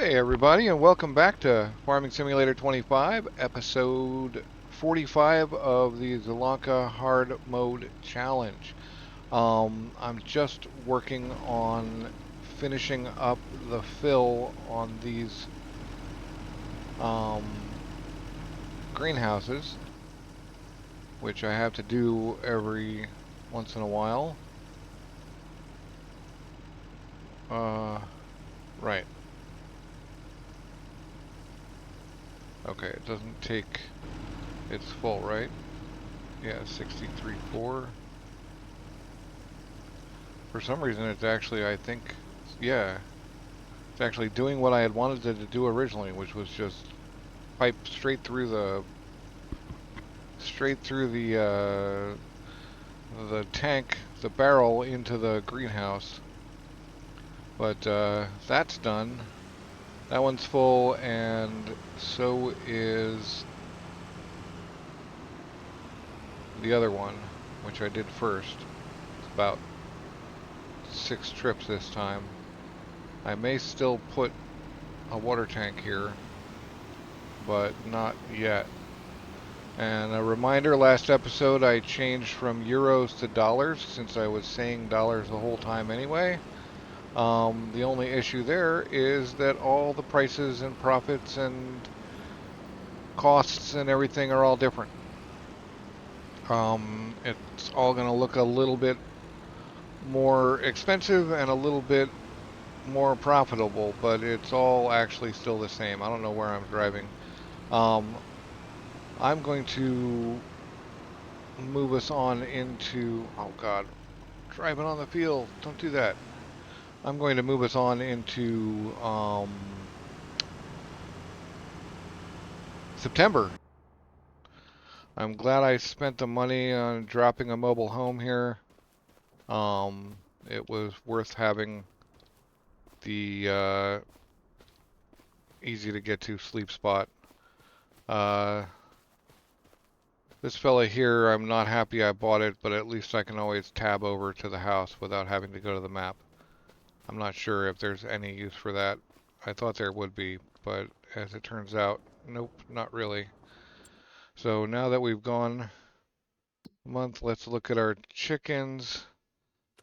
Hey everybody, and welcome back to Farming Simulator 25, episode 45 of the Zielonka Hard Mode Challenge. I'm just working on finishing up the fill on these greenhouses, which I have to do every once in a while. Right. Okay, it doesn't take, it's full, right? Yeah, 63.4. For some reason it's actually, I think, yeah, it's actually doing what I had wanted it to do originally, which was just pipe straight through the tank, the barrel into the greenhouse. But that's done. That one's full, and so is the other one, which I did first. It's about 6 trips this time. I may still put a water tank here, but not yet. And a reminder, last episode I changed from euros to dollars, since I was saying dollars the whole time anyway. The only issue there is that all the prices and profits and costs and everything are all different. It's all going to look a little bit more expensive and a little bit more profitable, but it's all actually still the same. I don't know where I'm driving. I'm going to move us on into, oh God, driving on the field, don't do that. I'm going to move us on into September. I'm glad I spent the money on dropping a mobile home here. It was worth having the easy to get to sleep spot. This fella here, I'm not happy I bought it, but at least I can always tab over to the house without having to go to the map. I'm not sure if there's any use for that. I thought there would be, but as it turns out, nope, not really. So now that we've gone a month, let's look at our chickens.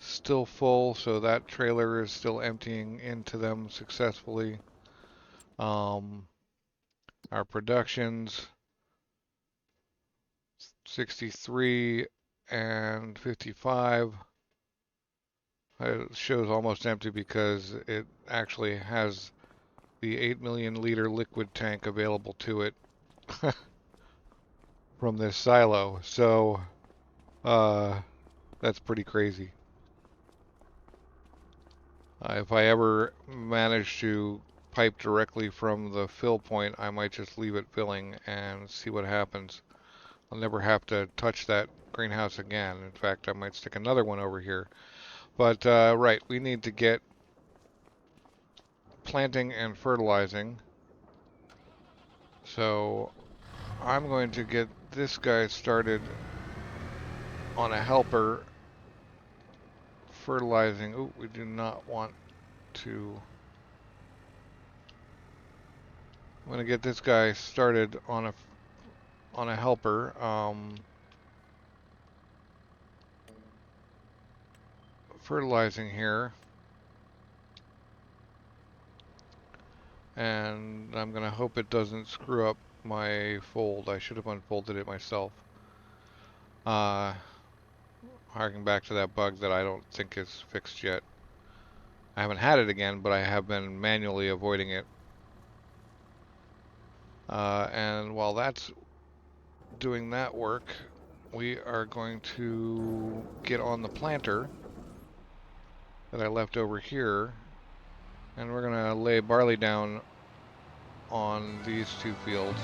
Still full, so that trailer is still emptying into them successfully. Our productions, 63 and 55. It shows almost empty because it actually has the 8 million liter liquid tank available to it from this silo. So that's pretty crazy. If I ever manage to pipe directly from the fill point, I might just leave it filling and see what happens. I'll never have to touch that greenhouse again. In fact, I might stick another one over here. But right, we need to get planting and fertilizing. So I'm going to get this guy started on a helper fertilizing. Ooh, we do not want to. I'm going to get this guy started on a helper. Fertilizing here. And I'm going to hope it doesn't screw up my fold. I should have unfolded it myself. Harking back to that bug that I don't think is fixed yet. I haven't had it again, but I have been manually avoiding it. And while that's doing that work, we are going to get on the planter that I left over here, and we're going to lay barley down on these 2 fields.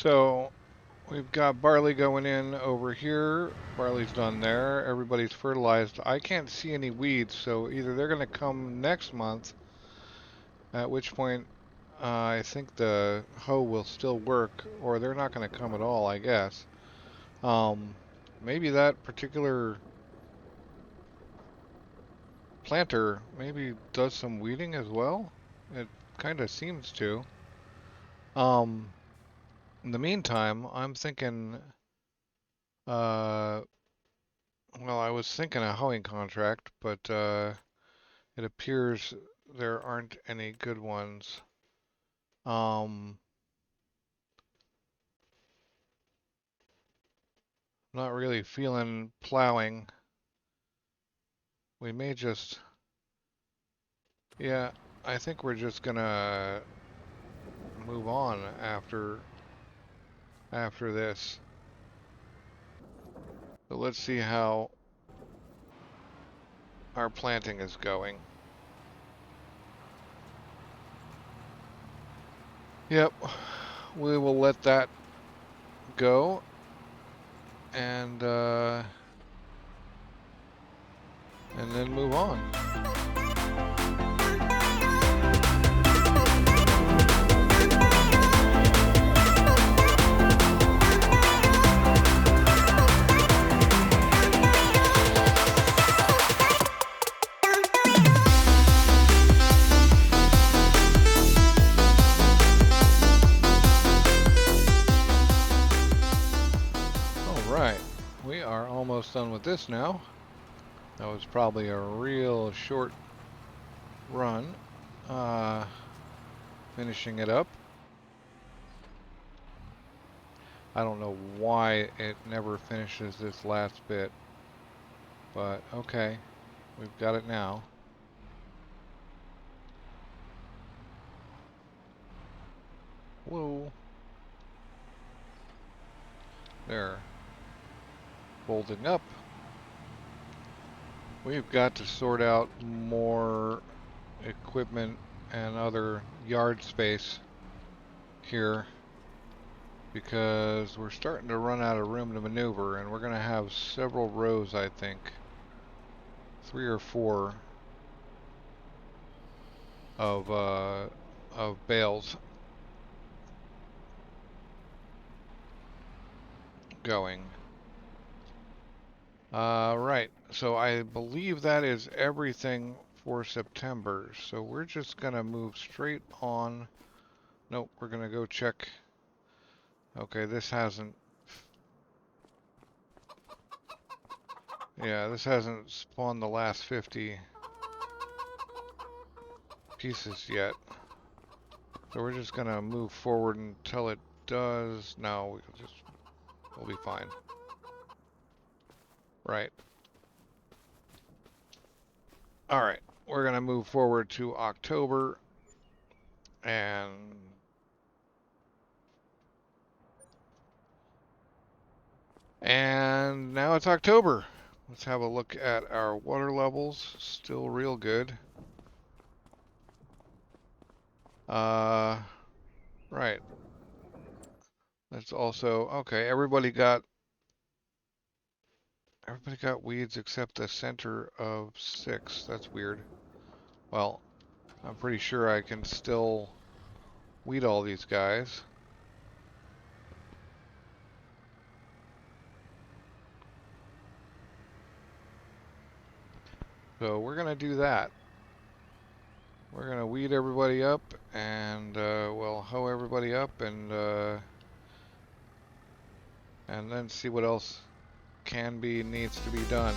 So we've got barley going in over here. Barley's done there. Everybody's fertilized. I can't see any weeds, so either they're going to come next month, at which point I think the hoe will still work, or they're not going to come at all, I guess. Maybe that particular planter maybe does some weeding as well. It kind of seems to. In the meantime, I'm thinking, well, I was thinking a hoeing contract, but it appears there aren't any good ones. Not really feeling plowing. We may just, yeah, I think we're just gonna move on after this. So let's see how our planting is going. Yep, we will let that go, and then move on. We are almost done with this now. That was probably a real short run. Finishing it up. I don't know why it never finishes this last bit, but okay, we've got it now. Whoa. There. Folding up. We've got to sort out more equipment and other yard space here because we're starting to run out of room to maneuver, and we're going to have several rows, I think. 3 or 4 of bales going. Right, so I believe that is everything for September. So we're just gonna move straight on. Nope, we're gonna go check. Okay, this hasn't. Yeah, this hasn't spawned the last 50 pieces yet. So we're just gonna move forward until it does. No, we'll be fine. Right. Alright, we're gonna move forward to October, and now it's October. Let's have a look at our water levels. Still real good. Right. That's also okay. Everybody got weeds except the center of 6. That's weird. Well, I'm pretty sure I can still weed all these guys. So we're gonna do that. We're gonna weed everybody up, and we'll hoe everybody up, and then see what else needs to be done.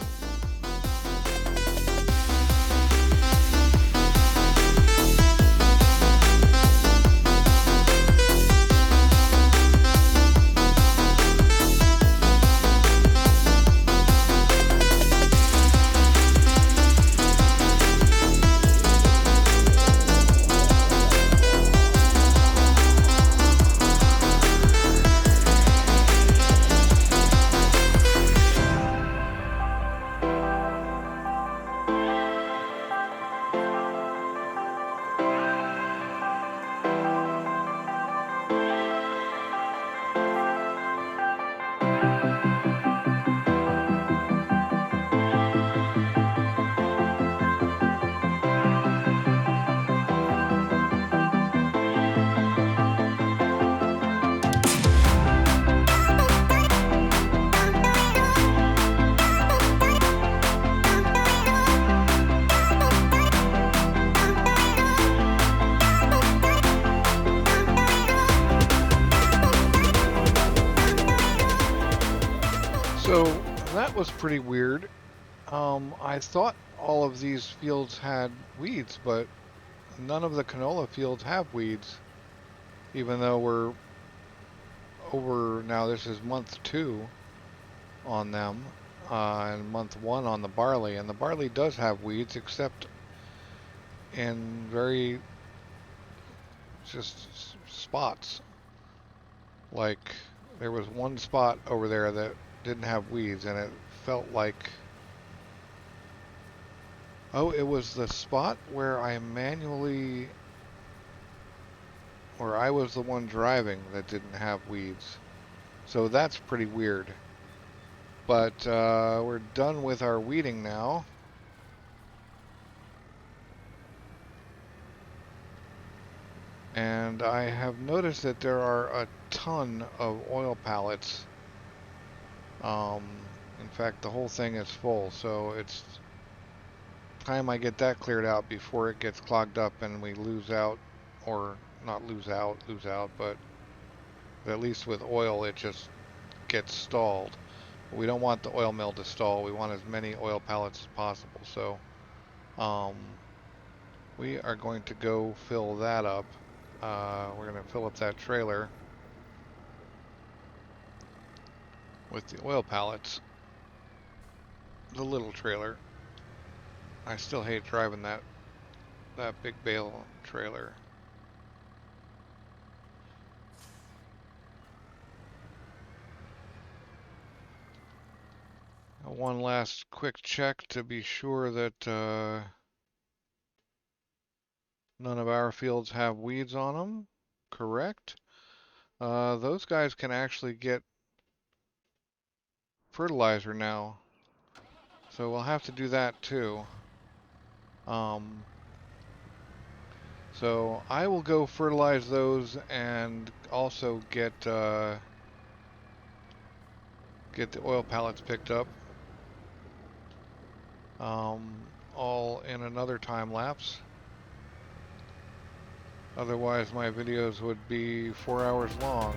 was pretty weird. I thought all of these fields had weeds, but none of the canola fields have weeds, even though we're over now. This is month 2 on them, and month 1 on the barley, and the barley does have weeds, except in very just spots. Like there was one spot over there that didn't have weeds, and it felt like, oh, it was the spot where I was the one driving that didn't have weeds. So that's pretty weird. But we're done with our weeding now. And I have noticed that there are a ton of oil pallets. In fact, the whole thing is full, so it's time I get that cleared out before it gets clogged up and we lose out, or not lose out, but at least with oil it just gets stalled. We don't want the oil mill to stall. We want as many oil pallets as possible. So we are going to go fill that up. We're going to fill up that trailer with the oil pallets. The little trailer. I still hate driving that big bale trailer. One last quick check to be sure that none of our fields have weeds on them. Correct. Those guys can actually get fertilizer now, so we'll have to do that too. So I will go fertilize those and also get the oil pallets picked up. All in another time lapse. Otherwise, my videos would be 4 hours long.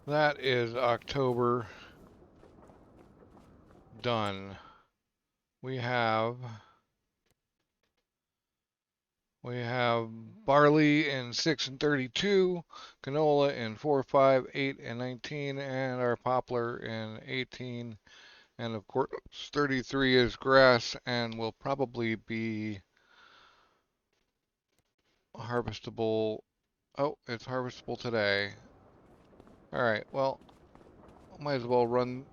That is October done. we have barley in 6 and 32, canola in 4, 5, 8, and 19, and our poplar in 18. And of course, 33 is grass and will probably be harvestable. Oh, it's harvestable today. All right, well, might as well run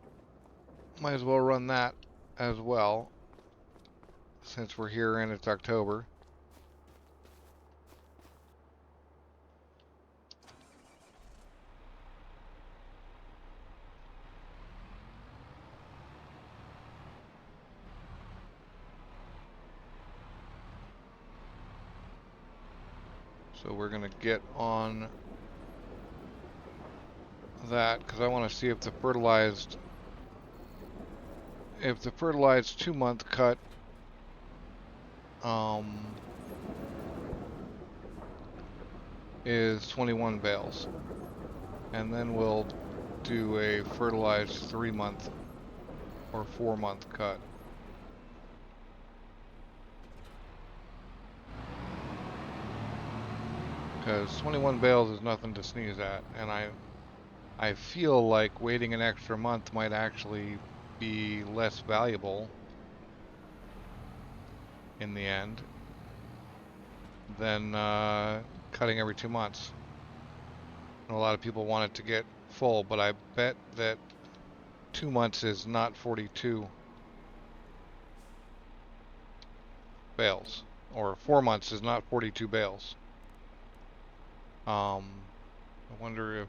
that as well since we're here and it's October. So we're gonna get on that because I want to see if the fertilized 2-month cut is 21 bales, and then we'll do a fertilized 3-month or 4-month cut. Because 21 bales is nothing to sneeze at, and I feel like waiting an extra month might actually be less valuable in the end than cutting every 2 months. And a lot of people want it to get full, but I bet that 2 months is not 42 bales, or 4 months is not 42 bales. I wonder if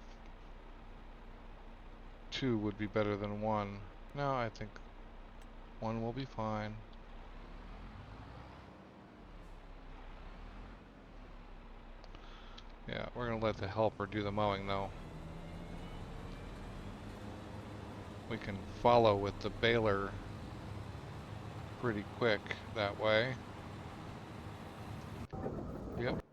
2 would be better than 1. No, I think 1 will be fine. Yeah, we're gonna let the helper do the mowing though. We can follow with the baler pretty quick that way. Yep.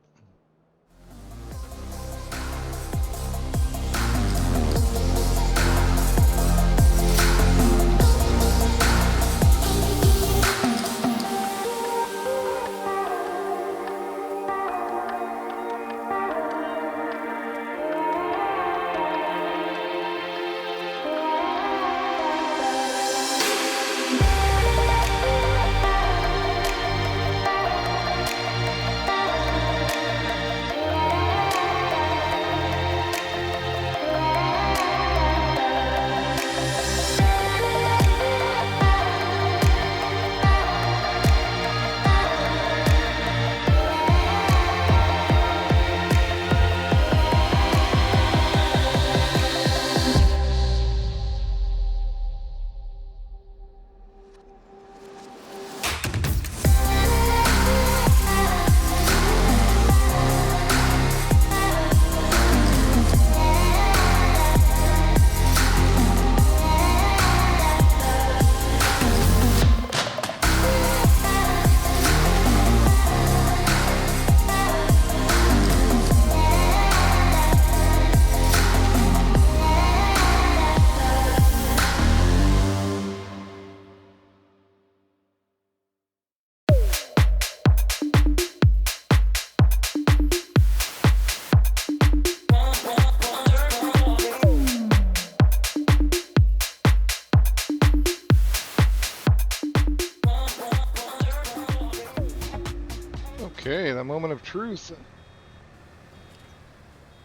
Okay, the moment of truth.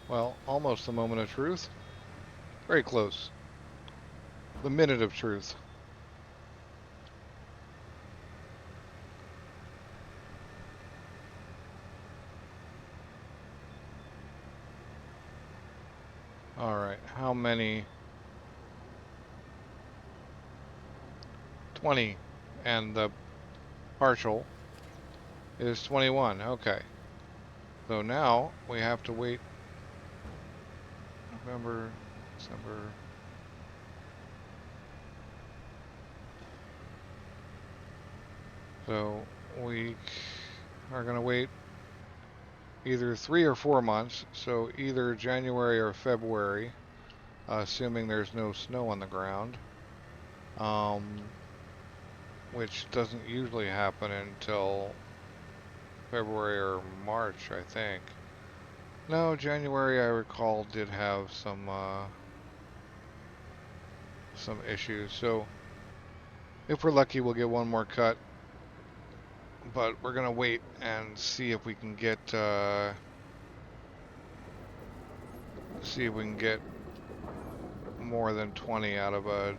Well, almost the moment of truth. Very close. The minute of truth. Alright, how many? 20. And the partial is 21. Okay. So now we have to wait November, December. So we are going to wait either 3 or 4 months. So either January or February, assuming there's no snow on the ground. which doesn't usually happen until February or March, I think. No, January I recall did have some issues. So if we're lucky, we'll get one more cut. But we're gonna wait and see if we can get more than 20 out of a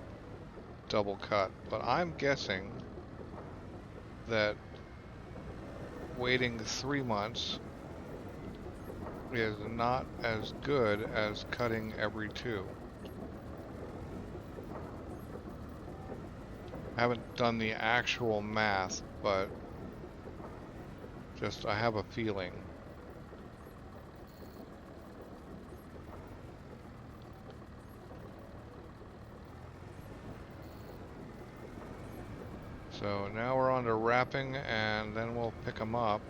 double cut. But I'm guessing that waiting 3 months is not as good as cutting every 2. I haven't done the actual math, but just I have a feeling. So now we're on to wrapping, and then we'll pick them up.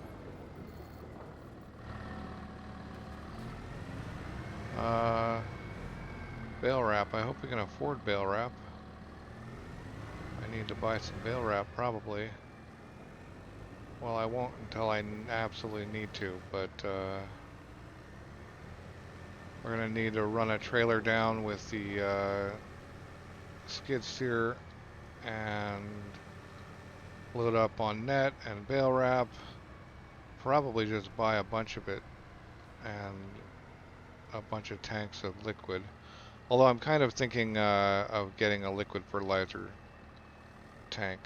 Bale wrap. I hope we can afford bale wrap. I need to buy some bale wrap, probably. Well, I won't until I absolutely need to, but we're going to need to run a trailer down with the skid steer and load up on net and bale wrap. Probably just buy a bunch of it and a bunch of tanks of liquid. Although I'm kind of thinking of getting a liquid fertilizer tank.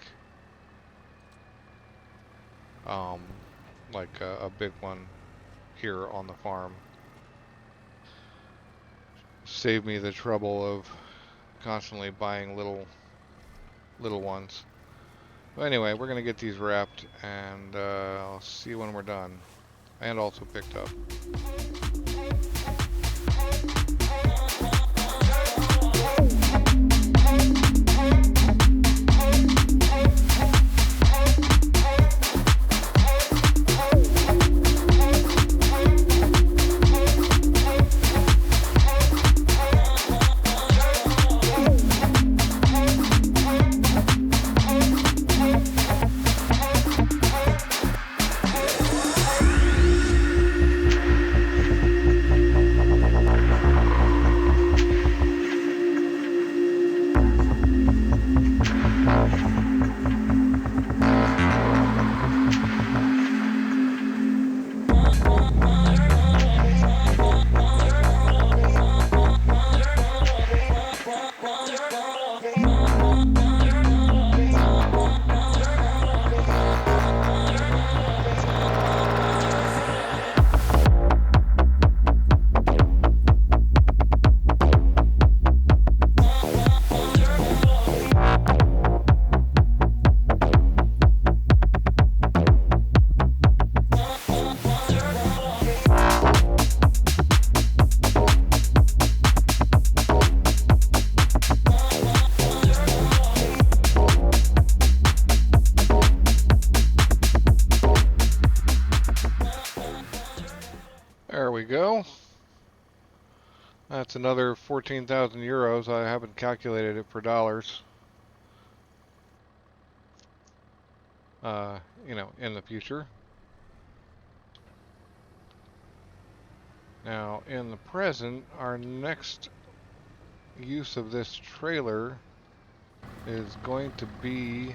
Like a big one here on the farm. Save me the trouble of constantly buying little ones. But anyway, we're gonna get these wrapped, and I'll see when we're done. And also picked up. There we go. That's another 14,000 euros. I haven't calculated it for dollars. In the future. Now, in the present, our next use of this trailer is going to be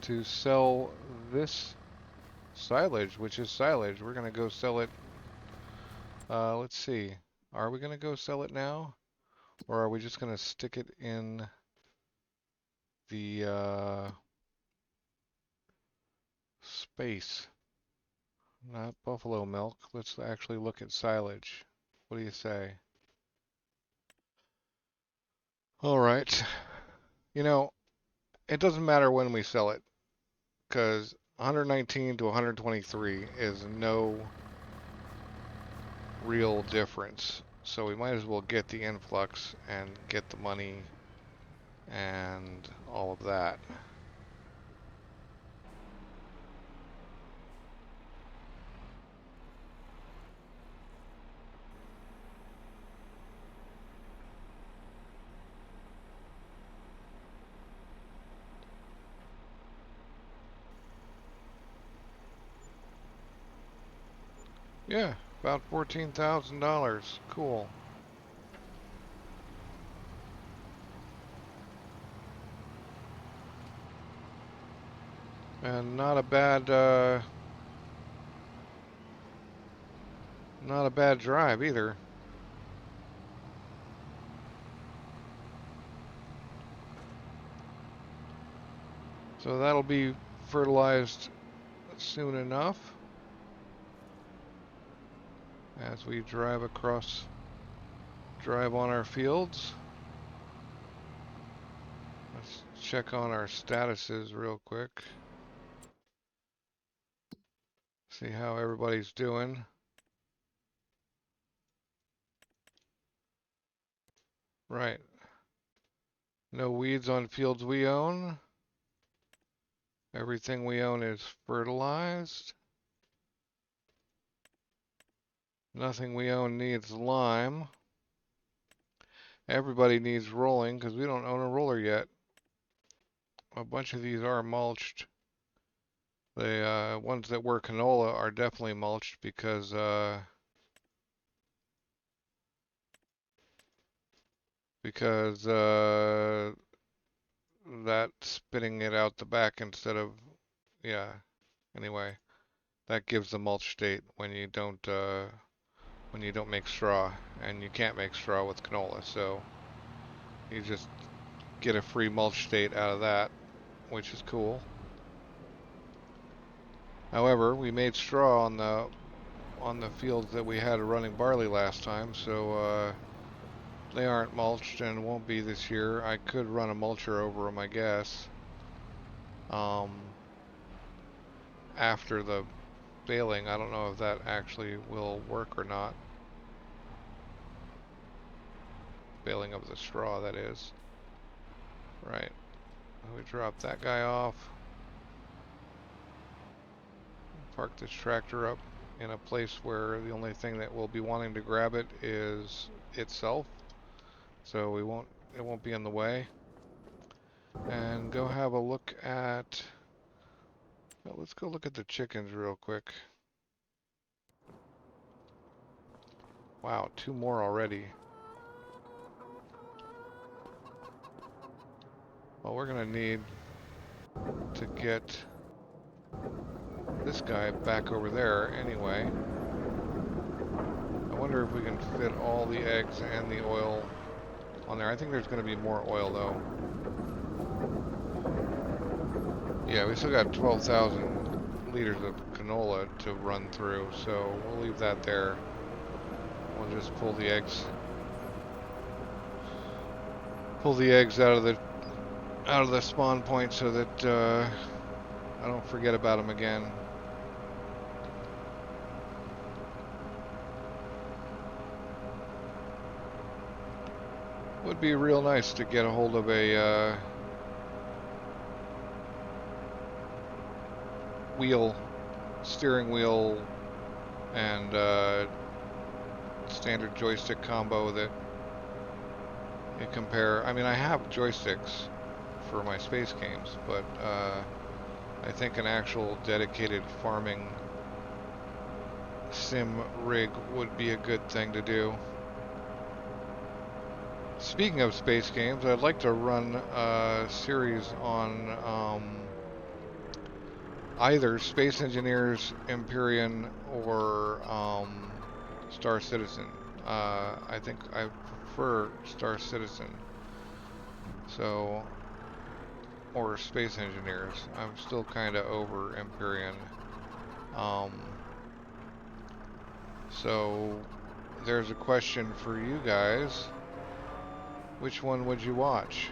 to sell this silage, which is silage. We're going to go sell it. Let's see. Are we going to go sell it now? Or are we just going to stick it in the space? Not buffalo milk. Let's actually look at silage. What do you say? All right. It doesn't matter when we sell it, because 119 to 123 is no real difference. So we might as well get the influx and get the money and all of that. Yeah, about $14,000. Cool. And not a bad drive either. So that'll be fertilized soon enough as we drive on our fields. Let's check on our statuses real quick. See how everybody's doing. Right. No weeds on fields we own. Everything we own is fertilized. Nothing we own needs lime. Everybody needs rolling because we don't own a roller yet. A bunch of these are mulched. The ones that were canola are definitely mulched because that's spitting it out the back instead of, yeah. Anyway, that gives the mulch state when you don't make straw, and you can't make straw with canola, so you just get a free mulch state out of that, which is cool. However, we made straw on the fields that we had running barley last time, so they aren't mulched and won't be this year. I could run a mulcher over them, I guess, after the baling. I don't know if that actually will work or not. Baling of the straw, that is. Right. We drop that guy off. Park this tractor up in a place where the only thing that will be wanting to grab it is itself. So it won't be in the way. And go have a look at, well, let's go look at the chickens real quick. Wow, 2 more already. Well, we're gonna need to get this guy back over there anyway. I wonder if we can fit all the eggs and the oil on there. I think there's gonna be more oil though. Yeah, we still got 12,000 liters of canola to run through, so we'll leave that there. We'll just pull the eggs out of the spawn point so that I don't forget about them again. Would be real nice to get a hold of a steering wheel and standard joystick combo that you compare. I mean, I have joysticks for my space games, but I think an actual dedicated farming sim rig would be a good thing to do. Speaking of space games, I'd like to run a series on either Space Engineers, Empyrean, or Star Citizen. I think I prefer Star Citizen. So, or Space Engineers. I'm still kind of over Empyrean. So, there's a question for you guys. Which one would you watch?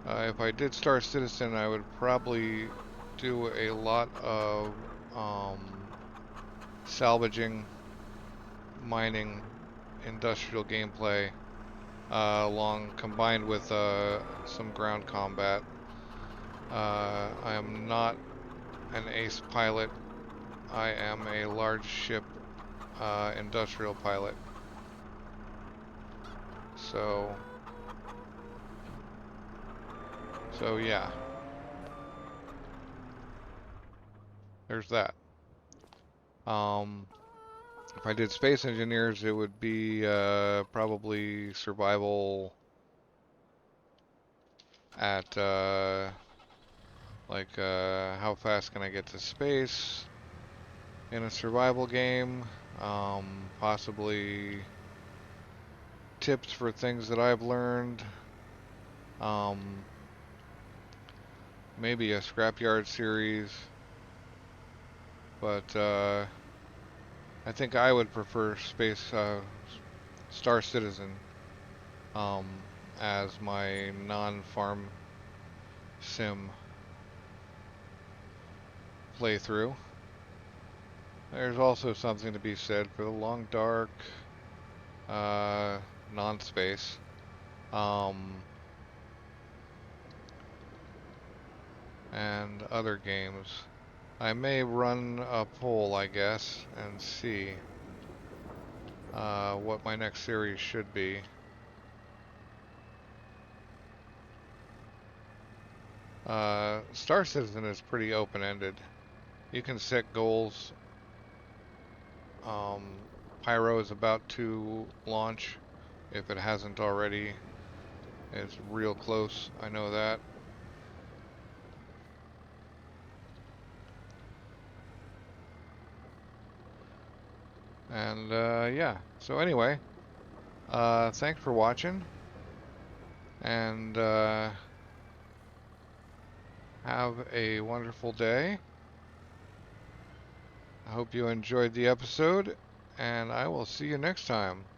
If I did Star Citizen, I would probably do a lot of salvaging, mining, industrial gameplay, combined with some ground combat. I am not an ace pilot. I am a large ship industrial pilot. So yeah. There's that. If I did Space Engineers, it would be probably survival at like how fast can I get to space in a survival game, possibly tips for things that I've learned, um, maybe a scrapyard series, but I think I would prefer Space Star Citizen um, as my non-farm sim playthrough. There's also something to be said for the long dark non-space um, and other games. I may run a poll, I guess, and see what my next series should be. Star Citizen is pretty open-ended. You can set goals. Pyro is about to launch, if it hasn't already. It's real close, I know that. And yeah, so anyway, thanks for watching, and have a wonderful day. I hope you enjoyed the episode, and I will see you next time.